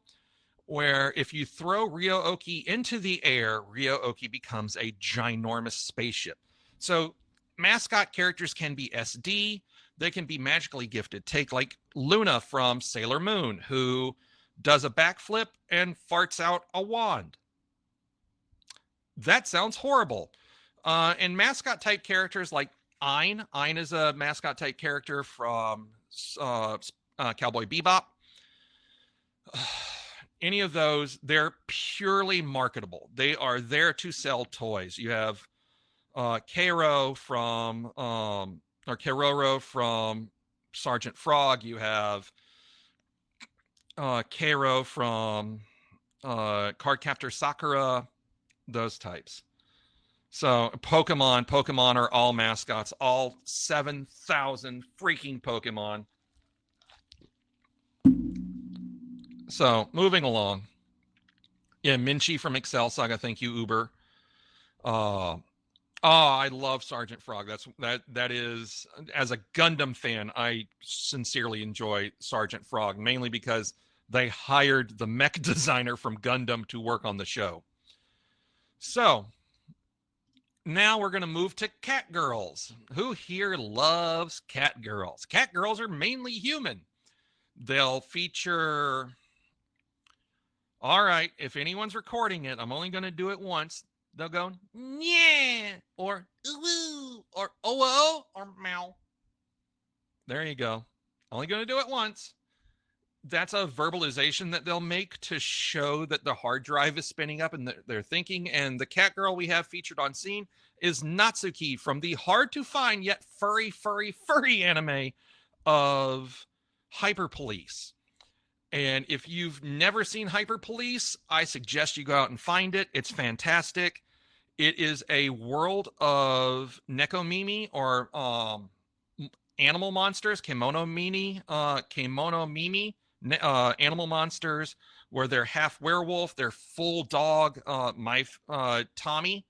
where if you throw Ryo-Oki into the air, Ryo-Oki becomes a ginormous spaceship. So mascot characters can be SD. They can be magically gifted. Take like Luna from Sailor Moon, who does a backflip and farts out a wand. That sounds horrible. And mascot type characters like Ein. Ein is a mascot type character from Cowboy Bebop. Any of those, they're purely marketable. They are there to sell toys. You have Kero from or Keroro from Sergeant Frog. You have Kero from Cardcaptor Sakura. Those types. So Pokemon are all mascots, all 7,000 freaking Pokemon. So moving along. Yeah, Minchi from Excel Saga. Thank you, Uber. I love Sergeant Frog. That is, as a Gundam fan, I sincerely enjoy Sergeant Frog, mainly because they hired the mech designer from Gundam to work on the show. So now we're going to move to cat girls. Who here loves cat girls? Cat girls are mainly human. They'll feature, all right, if anyone's recording it, I'm only going to do it once. They'll go, yeah, or ooh, or oh, or meow. There you go. Only going to do it once. That's a verbalization that they'll make to show that the hard drive is spinning up and they're thinking. And the cat girl we have featured on scene is Natsuki from the hard to find yet furry anime of Hyper Police. And if you've never seen Hyper Police, I suggest you go out and find it. It's fantastic. It is a world of Nekomimi or animal monsters, Kemono Mimi, animal monsters, where they're half werewolf, they're full dog. Tommy,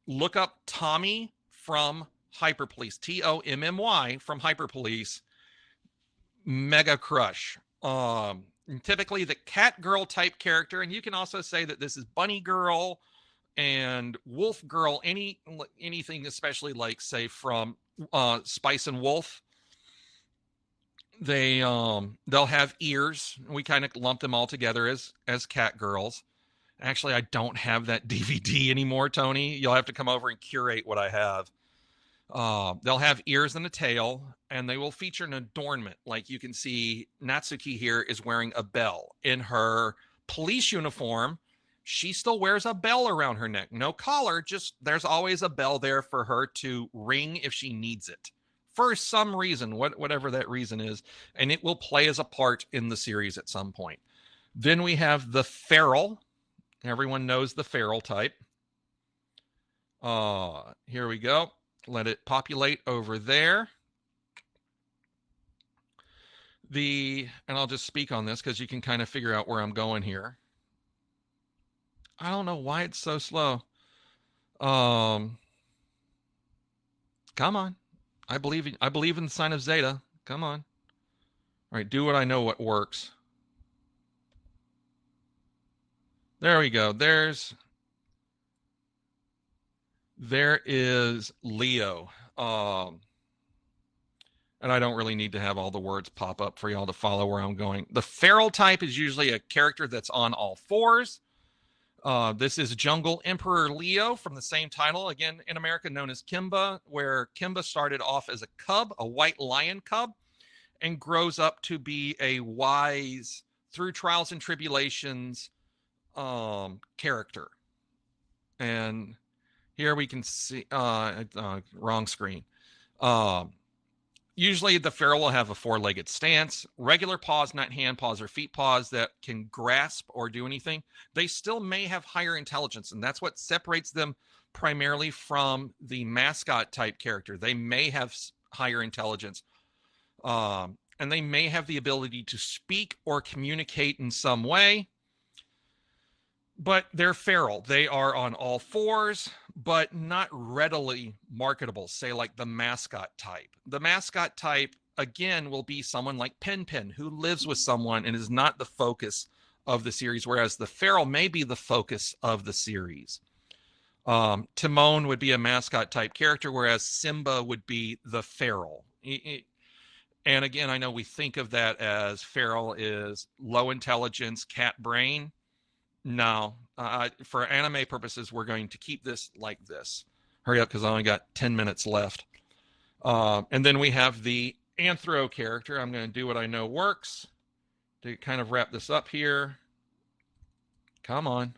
look up Tommy from Hyper Police, Tommy from Hyper Police. Mega crush. Typically the cat girl type character, and you can also say that this is bunny girl and wolf girl, anything especially like say from Spice and Wolf. They'll have ears. We kind of lump them all together as cat girls. Actually, I don't have that DVD anymore, Tony. You'll have to come over and curate what I have. They'll have ears and a tail, and they will feature an adornment. Like you can see, Natsuki here is wearing a bell. In her police uniform, she still wears a bell around her neck. No collar, just there's always a bell there for her to ring if she needs it. For some reason, whatever that reason is, and it will play as a part in the series at some point. Then we have the feral. Everyone knows the feral type. Here we go. Let it populate over there. And I'll just speak on this because you can kind of figure out where I'm going here. I don't know why it's so slow. Come on. I believe in the sign of Zeta. Come on. All right, do what I know what works. There we go. There is Leo. And I don't really need to have all the words pop up for y'all to follow where I'm going. The feral type is usually a character that's on all fours. This is Jungle Emperor Leo from the same title, again, in America known as Kimba, where Kimba started off as a cub, a white lion cub, and grows up to be a wise, through trials and tribulations, character. And here we can see, wrong screen. Usually the feral will have a four-legged stance, regular paws, not hand paws or feet paws that can grasp or do anything. They still may have higher intelligence, and that's what separates them primarily from the mascot type character. They may have higher intelligence, and they may have the ability to speak or communicate in some way. But they're feral. They are on all fours, but not readily marketable, say like the mascot type. The mascot type, again, will be someone like Pen, who lives with someone and is not the focus of the series, whereas the feral may be the focus of the series. Timon would be a mascot type character, whereas Simba would be the feral. And again, I know we think of that as feral is low intelligence, cat brain. No, for anime purposes, we're going to keep this like this. Hurry up, because I only got 10 minutes left. And then we have the anthro character. I'm going to do what I know works to kind of wrap this up here. Come on.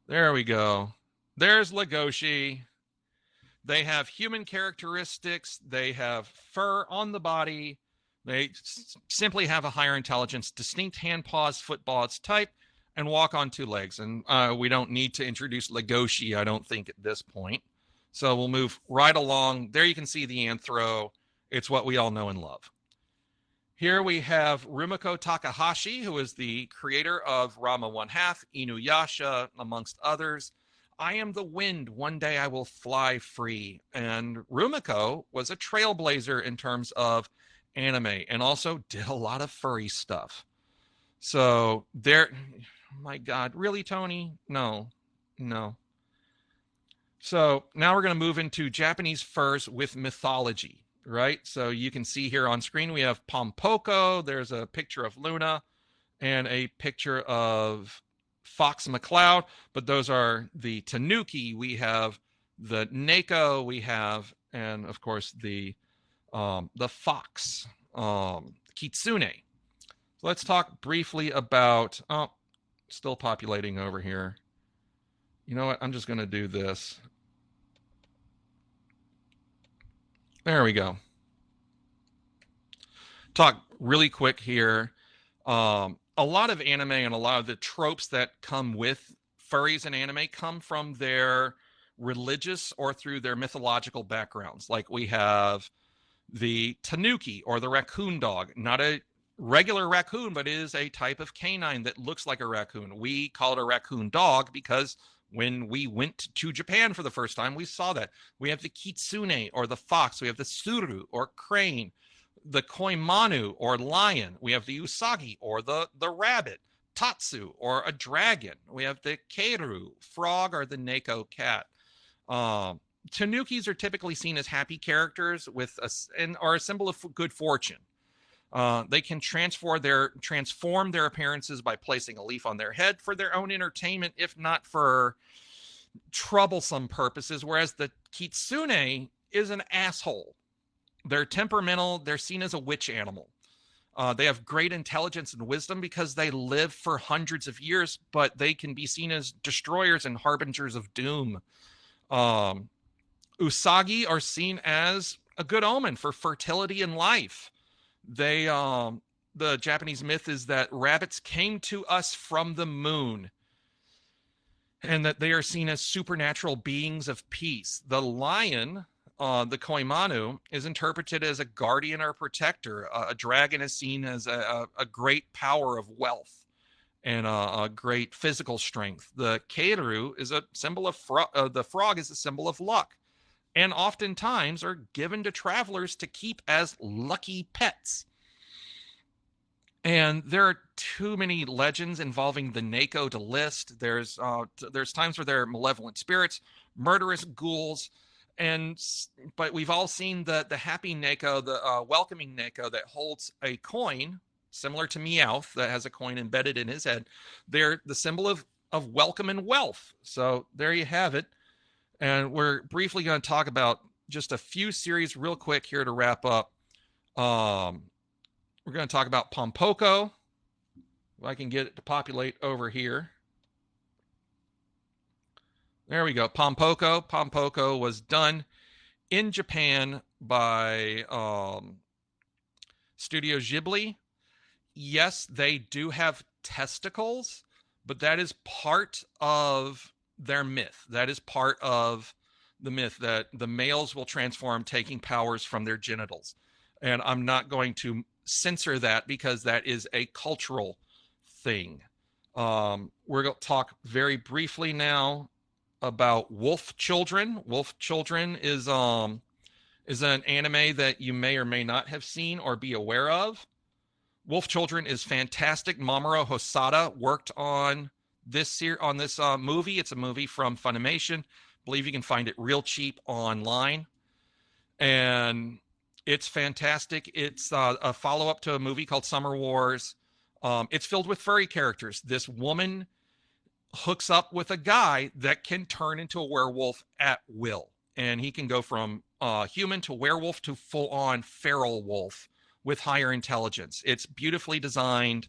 There we go. There's Legoshi. They have human characteristics. They have fur on the body. They simply have a higher intelligence, distinct hand, paws, foot, paws type, and walk on two legs. And we don't need to introduce Legoshi, I don't think, at this point. So we'll move right along. There you can see the anthro. It's what we all know and love. Here we have Rumiko Takahashi, who is the creator of Rama 1/2, Inuyasha, amongst others. I am the wind, one day I will fly free. And Rumiko was a trailblazer in terms of anime and also did a lot of furry stuff. So there, my God, really, Tony? No. So now we're going to move into Japanese furs with mythology, right? So you can see here on screen, we have Pompoko. There's a picture of Luna and a picture of Fox McCloud, but those are the Tanuki. We have the Neko, we have, and of course the fox, Kitsune. So let's talk briefly about, still populating over here. You know what? I'm just going to do this. There we go. Talk really quick here. A lot of anime and a lot of the tropes that come with furries in anime come from their religious or through their mythological backgrounds. Like we have the Tanuki, or the raccoon dog, not a regular raccoon, but it is a type of canine that looks like a raccoon. We call it a raccoon dog because when we went to Japan for the first time, we saw that. We have the Kitsune, or the fox. We have the Suru, or crane. The Koimanu, or lion. We have the Usagi, or the rabbit. Tatsu, or a dragon. We have the Keiru, frog, or the Neko, cat. Tanukis are typically seen as happy characters and are a symbol of good fortune. They can transform their appearances by placing a leaf on their head for their own entertainment, if not for troublesome purposes, whereas the Kitsune is an asshole. They're temperamental. They're seen as a witch animal. They have great intelligence and wisdom because they live for hundreds of years, but they can be seen as destroyers and harbingers of doom. Usagi are seen as a good omen for fertility and life. They, the Japanese myth is that rabbits came to us from the moon, and that they are seen as supernatural beings of peace. The lion, the Koimanu, is interpreted as a guardian or protector. A dragon is seen as a great power of wealth and a great physical strength. The Keiru is a symbol of the frog is a symbol of luck, and oftentimes are given to travelers to keep as lucky pets. And there are too many legends involving the Neko to list. There's times where there are malevolent spirits, murderous ghouls, but we've all seen the happy Neko, the welcoming Neko that holds a coin similar to Meowth that has a coin embedded in his head. They're the symbol of welcome and wealth. So there you have it. And we're briefly going to talk about just a few series real quick here to wrap up. We're going to talk about Pompoko. If I can get it to populate over here. There we go. Pompoko. Pompoko was done in Japan by Studio Ghibli. Yes, they do have testicles, but that is part of their myth. That is part of the myth that the males will transform, taking powers from their genitals. And I'm not going to censor that because that is a cultural thing. We're going to talk very briefly now about Wolf Children. Wolf Children is an anime that you may or may not have seen or be aware of. Wolf Children is fantastic. Mamoru Hosoda worked on this movie. It's a movie from Funimation. I believe you can find it real cheap online. And it's fantastic. It's a follow-up to a movie called Summer Wars. It's filled with furry characters. This woman hooks up with a guy that can turn into a werewolf at will. And he can go from human to werewolf to full-on feral wolf with higher intelligence. It's beautifully designed.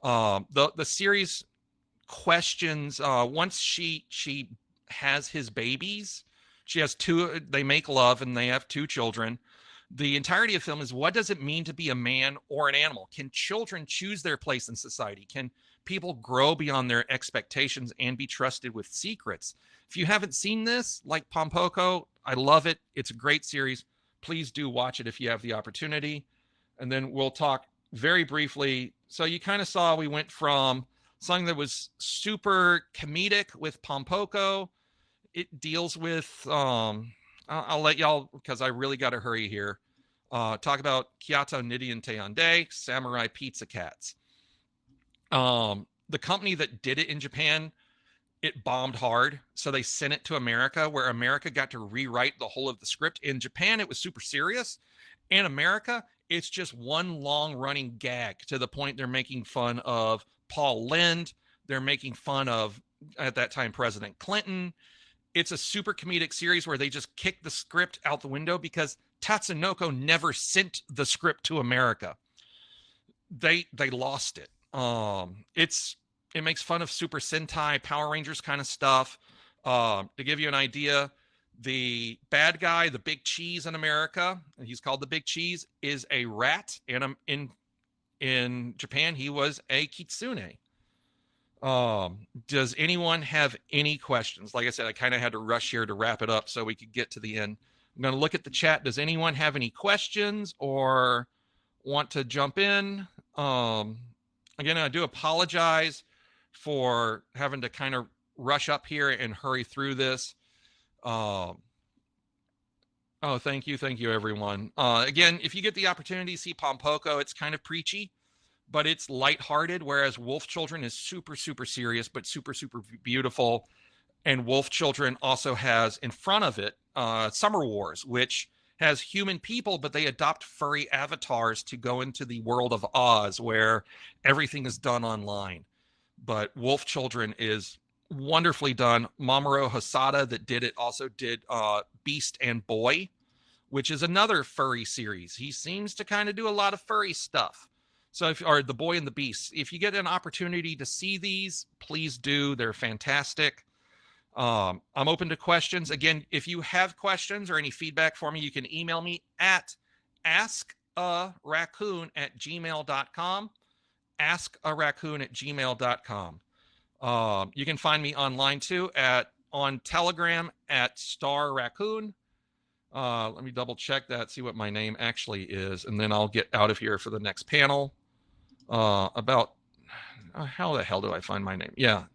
The series questions, once she has his babies, she has two, they make love and they have two children. The entirety of the film is, what does it mean to be a man or an animal? Can children choose their place in society? Can people grow beyond their expectations and be trusted with secrets? If you haven't seen this, like Pompoko, I love it. It's a great series. Please do watch it if you have the opportunity. And then we'll talk very briefly. So you kind of saw we went from something that was super comedic with Pompoko. It deals with, I'll let y'all, because I really got to hurry here, talk about Kyoto Nidian Teonde, Samurai Pizza Cats. The company that did it in Japan, it bombed hard. So they sent it to America, where America got to rewrite the whole of the script. In Japan, it was super serious. In America, it's just one long running gag, to the point they're making fun of Paul Lynde. They're making fun of, at that time, President Clinton. It's a super comedic series where they just kick the script out the window because Tatsunoko never sent the script to America. They lost it. It makes fun of Super Sentai, Power Rangers kind of stuff. To give you an idea, the bad guy, the Big Cheese in America, he's called the Big Cheese, is a rat, and in Japan he was a kitsune. Does anyone have any questions? Like I said, I kind of had to rush here to wrap it up so we could get to the end. I'm going to look at the chat. Does anyone have any questions or want to jump in? Again, I do apologize for having to kind of rush up here and hurry through this. Oh, thank you, everyone. Again, if you get the opportunity to see Pompoko, it's kind of preachy, but it's lighthearted, whereas Wolf Children is super, super serious, but super, super beautiful. And Wolf Children also has in front of it Summer Wars, which has human people, but they adopt furry avatars to go into the world of Oz, where everything is done online. But Wolf Children is wonderfully done. Mamoru Hosada that did it also did Beast and Boy, which is another furry series. He seems to kind of do a lot of furry stuff. So or The Boy and the Beast, if you get an opportunity to see these, please do. They're fantastic. I'm open to questions. Again, if you have questions or any feedback for me, you can email me at askaraccoon@gmail.com. Askaraccoon@gmail.com. You can find me online too on Telegram at Star Raccoon. Let me double check that, see what my name actually is, and then I'll get out of here for the next panel. How the hell do I find my name? Yeah.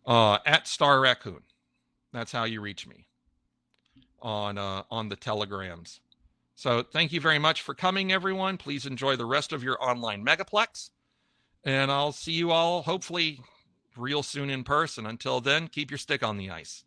At Star Raccoon. That's how you reach me on the telegrams. So thank you very much for coming, everyone. Please enjoy the rest of your online Megaplex. And I'll see you all hopefully real soon in person. Until then, keep your stick on the ice.